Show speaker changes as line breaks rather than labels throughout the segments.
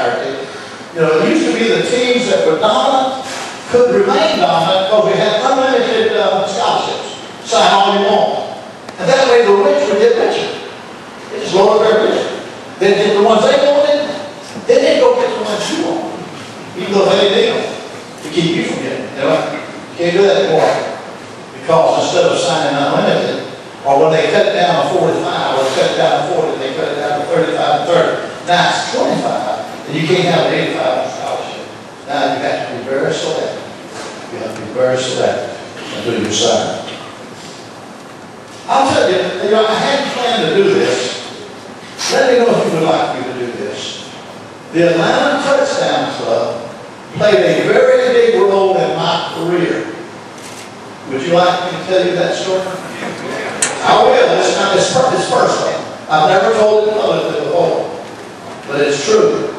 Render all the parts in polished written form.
entirety. You know, it used to be the teams that were dominant could remain dominant because we had unlimited scholarships. Sign all you want. And that way the rich would get richer. They just lowered their risk. They get the ones they wanted, then they go get the ones you want. Even though they need them to keep you from getting it. You know, you can't do that anymore. Because instead of signing unlimited, or when they cut it down to 45, or cut it down to 40, they cut it down to 35 and 30. Now it's 25, and you can't have an 85 scholarship. Now you have to be very selective. You have to be very selective until you sign. I'll tell you, I hadn't planned to do this. Let me know if you would like me to do this. The Atlanta Touchdown Club played a very big role in my career. Would you like me to tell you that story? I will. It's personal. I've never told it publicly before, but it's true.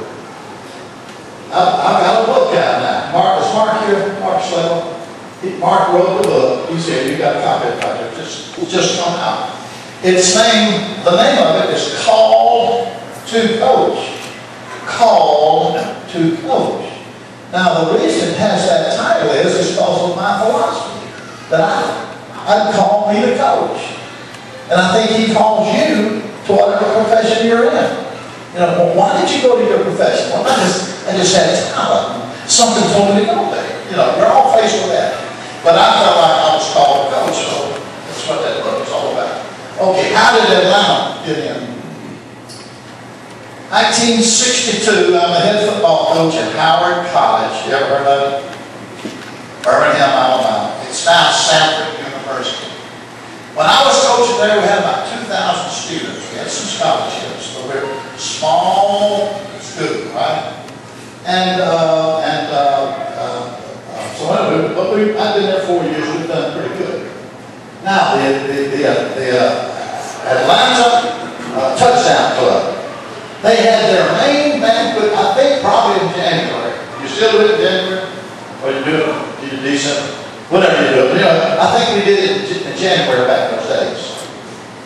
I've got a book out now. Mark, is Mark here? Mark Slagle? Mark wrote the book. He said, you got a copy of it. It's just come out. Its name, the name of it is Called to Coach. Called to Coach. Now, the reason it has that title is because of my philosophy. That I'd call me the coach. And I think he calls you to whatever profession you're in. You know, well, why did you go to your profession? Well, I just had talent. Something told me to go there. You know, we're all faced with that. But I felt like I was called a coach, so that's what that book is all about. Okay, how did Atlanta get in? 1962, I'm a head football coach at Howard College. You ever heard of it? Birmingham, Alabama. It's now Samford University. When I was coaching there, we had about 2,000 students. We had some scholarships, but we were a small school, right? So anyway, I've been there 4 years. We've done pretty good. Now, the Atlanta Touchdown Club, they had their main banquet, I think, probably in January. You still do it in January? Or you do it in December? Whatever you do. You know, I think we did it in January back in those days.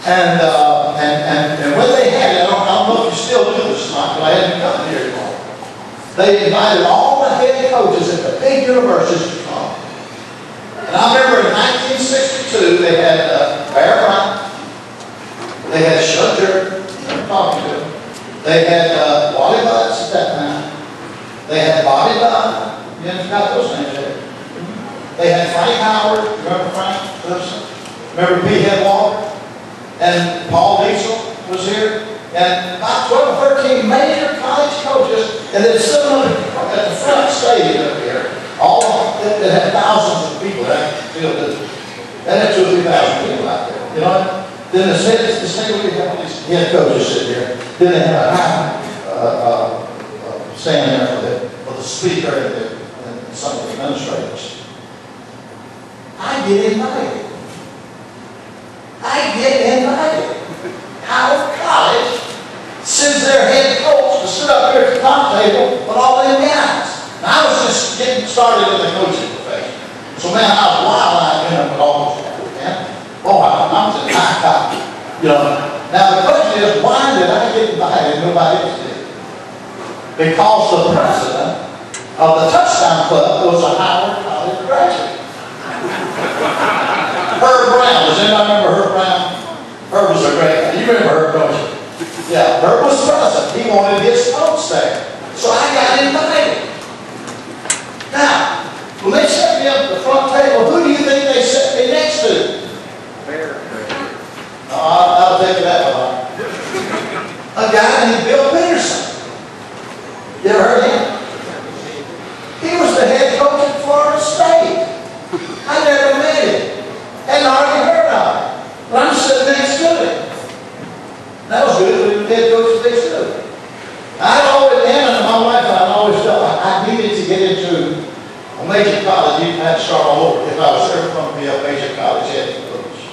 And when they had it, I don't know if you still do this or not, but I hadn't come here anymore. They invited all the head coaches at the big universities to come. And I remember in 1962, they had Bear Bryant, they had Shudger, I'm talking to them. They had Wally Butts at that time. They had Bobby Bowden. You haven't got those names yet. They had Frank Howard. Remember Frank? Remember P. Head Walker? And Paul Diesel was here. And about 12 or 13 major college coaches. And then sitting at the front stadium up here. All that had thousands of people. That had 2,000 or 3,000 people out there. You know? Then the same way have these head coaches sitting here. Then they had a high stand there for the speaker and some of the administrators. I get invited. Howard College sends their head coach to sit up here at the top table with all them guys. Now, I was just getting started in the coaching profession. So, man, I was wild-eyed in with all those people, man. Boy, I was in high copy. You know. Now, the question is, why did I get invited and nobody else did? Because the president of the Touchdown Club was a Howard College graduate. Herb Brown. Does anybody remember Herb Brown? Herb was a great guy. You remember Herb, don't you? Yeah, Herb was president. He wanted his folks there. So I got invited. Now, when they set me up at the front table, who do you think they set me next to? I'll take that one. A guy named Bill Peterson. You ever heard of him? He was the head coach at Florida State. I never met him. Hadn't already heard of him. But I'm sitting next to him. That was good. We were head coach next to him. I'd always, Anna and my wife, I'd always felt like I needed to get into a major college. Even had to start all over. If I was ever going to be a major college head coach.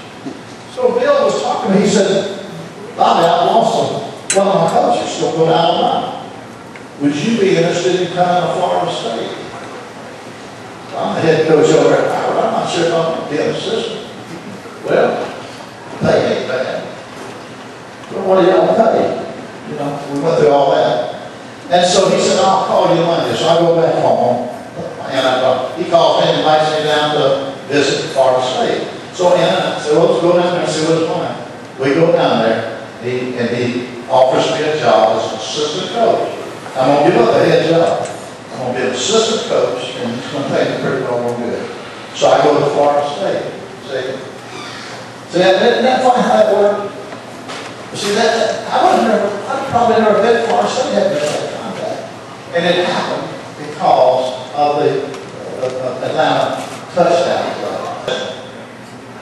So Bill was talking to me. He said, Bobby, I've lost one of my coaches. She'll go down the line. Would you be interested in coming to Florida State? I'm the head coach over at Howard. I'm not sure if I'm going to be an assistant. Well, pay ain't bad. Well, what do y'all pay? You know, we went through all that. And so he said, I'll call you Monday. So I go back home, and he calls me and invites me down to visit Florida State. So I said, well, let's go down there and see what it's like. We go down there, and he offers me a job as an assistant coach. I'm going to give up a head job. I'm going to be an assistant coach, and it's going to take me pretty long good. So I go to Florida State. See, isn't that funny how that worked? See, I'd probably never been to Florida State had that contact. And it happened because of the Atlanta Touchdown Club.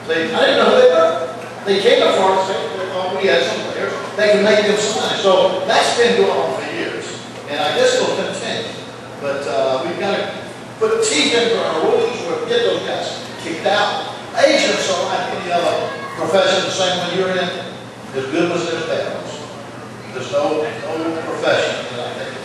See, I didn't know who they were. They came to Florida State, they thought we had some players, they could make them some money. So that's been going on for years. And I guess it'll continue. But we've got to put teeth into our rules where we get those guys kicked out. Agents are like any other profession, the same when you're in. There's good ones, there's bad ones. There's no profession that I think